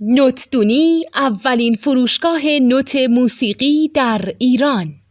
نوتدونی اولین فروشگاه نوت موسیقی در ایران.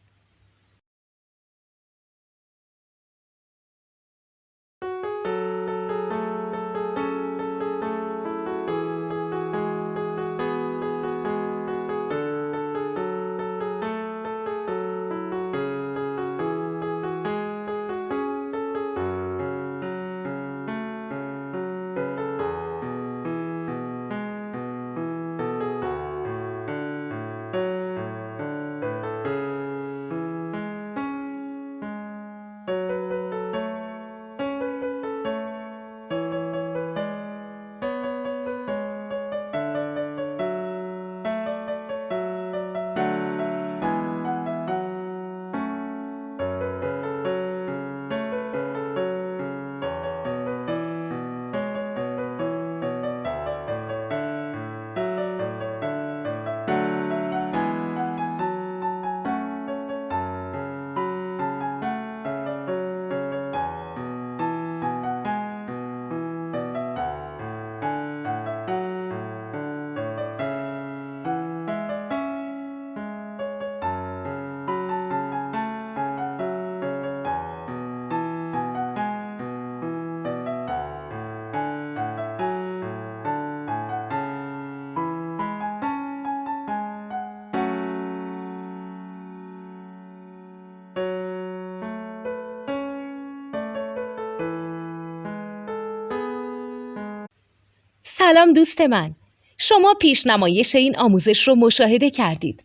سلام دوست من، شما پیشنمایش این آموزش رو مشاهده کردید.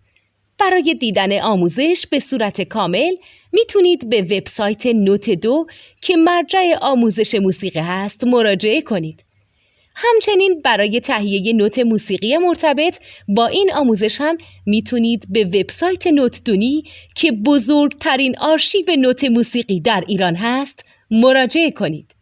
برای دیدن آموزش به صورت کامل میتونید به وبسایت نوت2 که مرجع آموزش موسیقی هست مراجعه کنید. همچنین برای تهیه نوت موسیقی مرتبط با این آموزش هم میتونید به وبسایت نوتدونی که بزرگترین آرشیو نوت موسیقی در ایران هست مراجعه کنید.